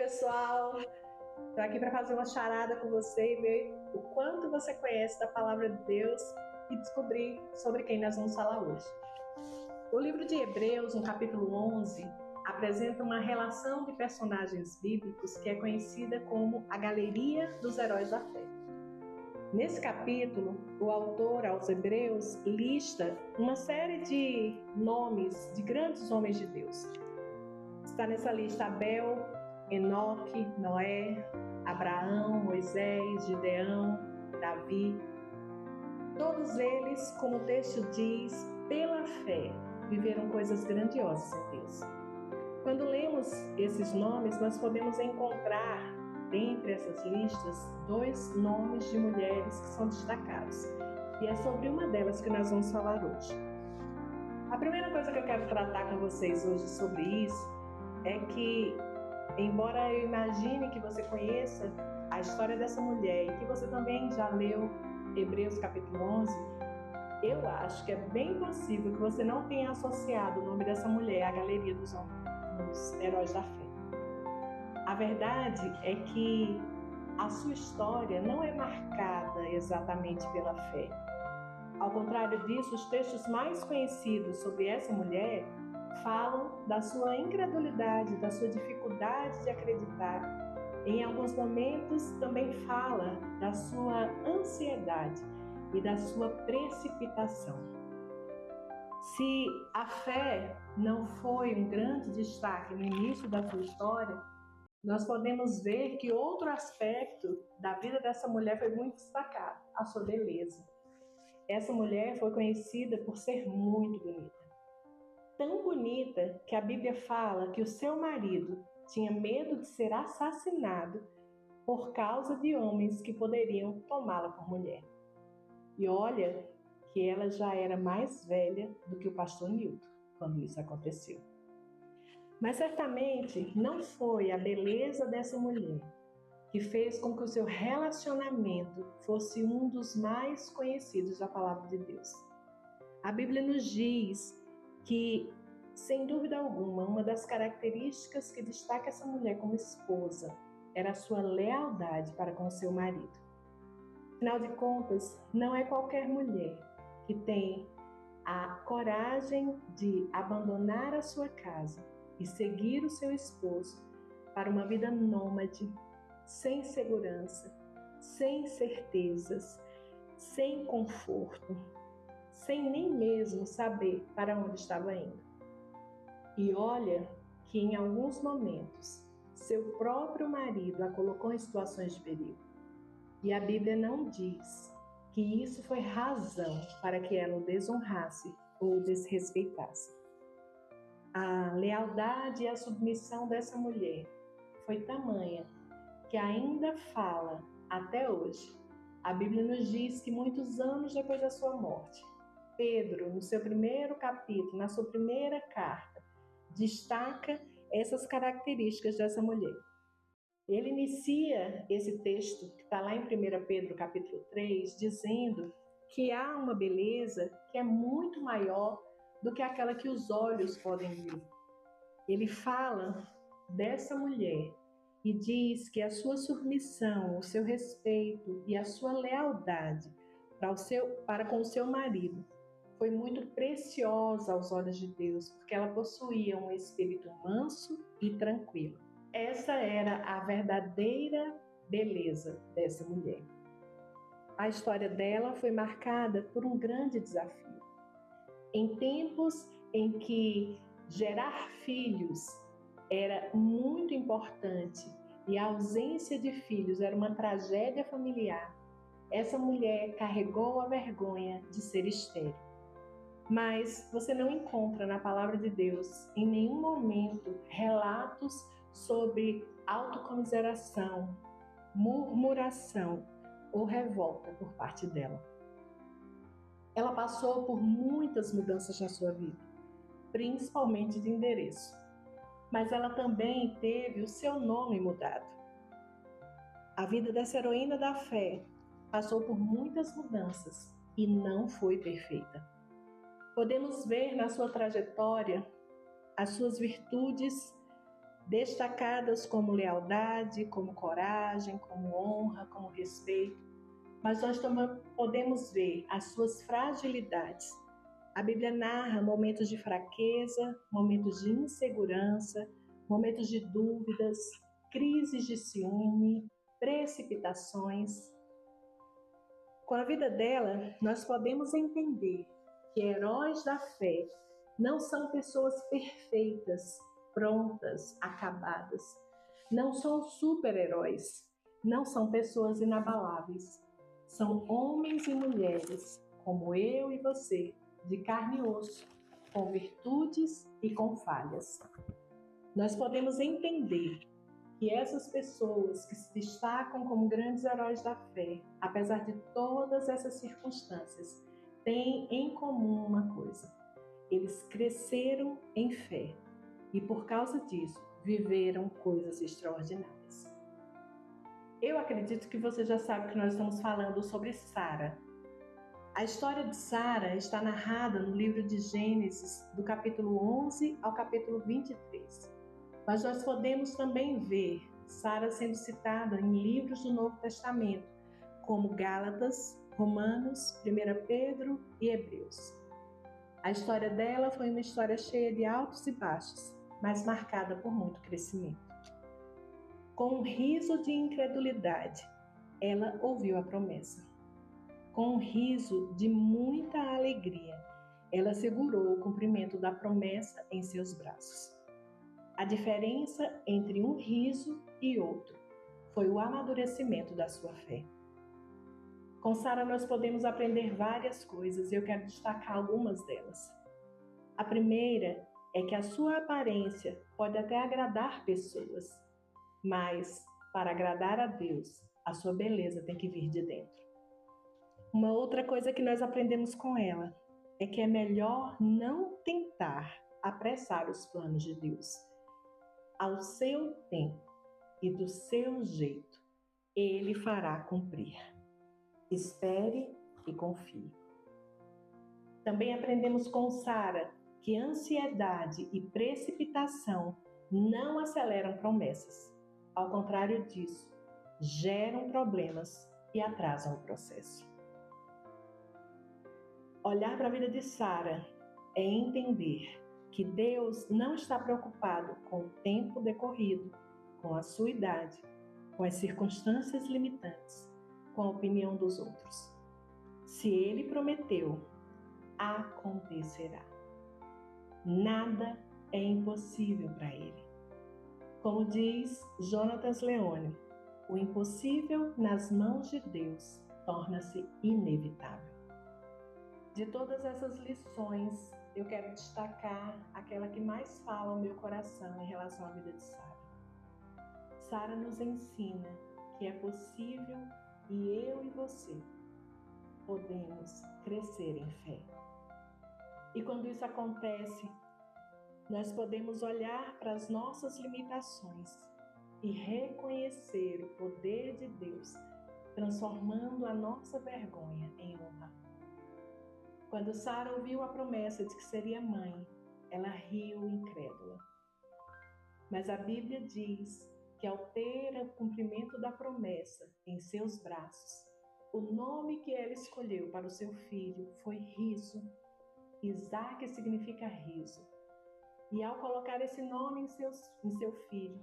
pessoal! Estou aqui para fazer uma charada com você e ver o quanto você conhece da Palavra de Deus e descobrir sobre quem nós vamos falar hoje. O livro de Hebreus, no capítulo 11, apresenta uma relação de personagens bíblicos que é conhecida como a Galeria dos Heróis da Fé. Nesse capítulo, o autor aos Hebreus lista uma série de nomes de grandes homens de Deus. Está nessa lista Abel, Enoque, Noé, Abraão, Moisés, Gideão, Davi. Todos eles, como o texto diz, pela fé, viveram coisas grandiosas em Deus. Quando lemos esses nomes, nós podemos encontrar, dentre essas listas, 2 nomes de mulheres que são destacados. E é sobre uma delas que nós vamos falar hoje. A primeira coisa que eu quero tratar com vocês hoje sobre isso é que, embora eu imagine que você conheça a história dessa mulher e que você também já leu Hebreus capítulo 11, eu acho que é bem possível que você não tenha associado o nome dessa mulher à galeria dos heróis da fé. A verdade é que a sua história não é marcada exatamente pela fé. Ao contrário disso, os textos mais conhecidos sobre essa mulher falam da sua incredulidade, da sua dificuldade de acreditar. Em alguns momentos também fala da sua ansiedade e da sua precipitação. Se a fé não foi um grande destaque no início da sua história, nós podemos ver que outro aspecto da vida dessa mulher foi muito destacado, a sua beleza. Essa mulher foi conhecida por ser muito bonita. Tão bonita que a Bíblia fala que o seu marido tinha medo de ser assassinado por causa de homens que poderiam tomá-la por mulher. E olha que ela já era mais velha do que o pastor Newton quando isso aconteceu. Mas certamente não foi a beleza dessa mulher que fez com que o seu relacionamento fosse um dos mais conhecidos da palavra de Deus. A Bíblia nos diz que, sem dúvida alguma, uma das características que destaca essa mulher como esposa era a sua lealdade para com seu marido. Afinal de contas, não é qualquer mulher que tem a coragem de abandonar a sua casa e seguir o seu esposo para uma vida nômade, sem segurança, sem certezas, sem conforto, sem nem mesmo saber para onde estava indo. E olha que em alguns momentos seu próprio marido a colocou em situações de perigo. E a Bíblia não diz que isso foi razão para que ela o desonrasse ou o desrespeitasse. A lealdade e a submissão dessa mulher foi tamanha que ainda fala até hoje. A Bíblia nos diz que muitos anos depois da sua morte, Pedro, no seu primeiro capítulo, na sua primeira carta, destaca essas características dessa mulher. Ele inicia esse texto, que está lá em 1 Pedro capítulo 3, dizendo que há uma beleza que é muito maior do que aquela que os olhos podem ver. Ele fala dessa mulher e diz que a sua submissão, o seu respeito e a sua lealdade para com o seu marido foi muito preciosa aos olhos de Deus, porque ela possuía um espírito manso e tranquilo. Essa era a verdadeira beleza dessa mulher. A história dela foi marcada por um grande desafio. Em tempos em que gerar filhos era muito importante e a ausência de filhos era uma tragédia familiar, essa mulher carregou a vergonha de ser estéril. Mas você não encontra na palavra de Deus em nenhum momento relatos sobre autocomiseração, murmuração ou revolta por parte dela. Ela passou por muitas mudanças na sua vida, principalmente de endereço, mas ela também teve o seu nome mudado. A vida dessa heroína da fé passou por muitas mudanças e não foi perfeita. Podemos ver na sua trajetória as suas virtudes destacadas como lealdade, como coragem, como honra, como respeito, mas nós também podemos ver as suas fragilidades. A Bíblia narra momentos de fraqueza, momentos de insegurança, momentos de dúvidas, crises de ciúme, precipitações. Com a vida dela, nós podemos entender que heróis da fé não são pessoas perfeitas, prontas, acabadas. Não são super-heróis, não são pessoas inabaláveis. São homens e mulheres, como eu e você, de carne e osso, com virtudes e com falhas. Nós podemos entender que essas pessoas que se destacam como grandes heróis da fé, apesar de todas essas circunstâncias, têm em comum uma coisa: eles cresceram em fé e, por causa disso, viveram coisas extraordinárias. Eu acredito que você já sabe que nós estamos falando sobre Sara. A história de Sara está narrada no livro de Gênesis, do capítulo 11 ao capítulo 23. Mas nós podemos também ver Sara sendo citada em livros do Novo Testamento, como Gálatas, Romanos, 1 Pedro e Hebreus. A história dela foi uma história cheia de altos e baixos, mas marcada por muito crescimento. Com um riso de incredulidade, ela ouviu a promessa. Com um riso de muita alegria, ela segurou o cumprimento da promessa em seus braços. A diferença entre um riso e outro foi o amadurecimento da sua fé. Com Sara nós podemos aprender várias coisas e eu quero destacar algumas delas. A primeira é que a sua aparência pode até agradar pessoas, mas para agradar a Deus, a sua beleza tem que vir de dentro. Uma outra coisa que nós aprendemos com ela é que é melhor não tentar apressar os planos de Deus. Ao seu tempo e do seu jeito, Ele fará cumprir. Espere e confie. Também aprendemos com Sara que ansiedade e precipitação não aceleram promessas. Ao contrário disso, geram problemas e atrasam o processo. Olhar para a vida de Sara é entender que Deus não está preocupado com o tempo decorrido, com a sua idade, com as circunstâncias limitantes, com a opinião dos outros. Se Ele prometeu, acontecerá. Nada é impossível para Ele. Como diz Jonatas Leone, o impossível nas mãos de Deus torna-se inevitável. De todas essas lições, eu quero destacar aquela que mais fala ao meu coração em relação à vida de Sara. Sara nos ensina que é possível e eu e você podemos crescer em fé. E quando isso acontece, nós podemos olhar para as nossas limitações e reconhecer o poder de Deus, transformando a nossa vergonha em honra. Quando Sara ouviu a promessa de que seria mãe, ela riu incrédula. Mas a Bíblia diz que ao ter o cumprimento da promessa em seus braços, o nome que ela escolheu para o seu filho foi Riso. Isaac significa riso. E ao colocar esse nome em seu filho,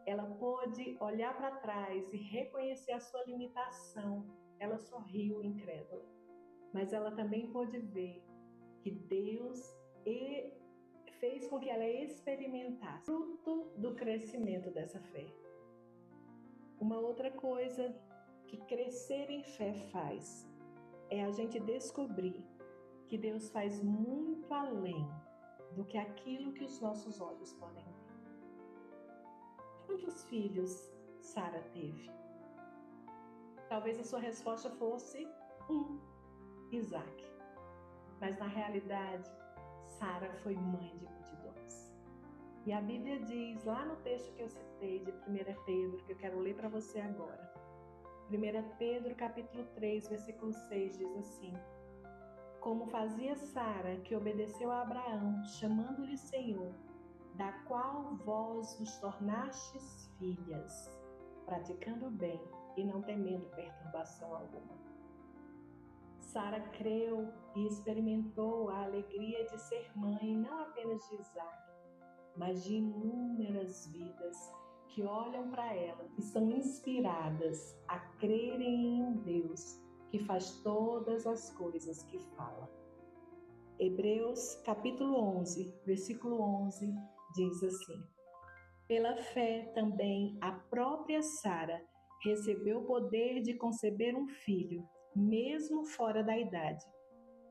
ela pôde olhar para trás e reconhecer a sua limitação. Ela sorriu incrédula. Mas ela também pôde ver que Deus fez com que ela experimentasse o fruto do crescimento dessa fé. Uma outra coisa que crescer em fé faz é a gente descobrir que Deus faz muito além do que aquilo que os nossos olhos podem ver. Quantos filhos Sara teve? Talvez a sua resposta fosse Isaac. Mas na realidade, Sara foi mãe de multidões. E a Bíblia diz, lá no texto que eu citei de 1 Pedro, que eu quero ler para você agora. 1 Pedro capítulo 3, versículo 6 diz assim: como fazia Sara, que obedeceu a Abraão, chamando-lhe Senhor, da qual vós vos tornastes filhas, praticando o bem e não temendo perturbação alguma. Sara creu e experimentou a alegria de ser mãe não apenas de Isaac, mas de inúmeras vidas que olham para ela e são inspiradas a crerem em um Deus que faz todas as coisas que fala. Hebreus capítulo 11, versículo 11 diz assim: Pela fé também a própria Sara recebeu o poder de conceber um filho, mesmo fora da idade,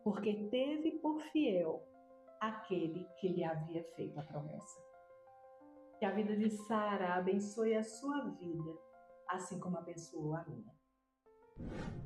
porque teve por fiel aquele que lhe havia feito a promessa. Que a vida de Sara abençoe a sua vida, assim como abençoou a minha.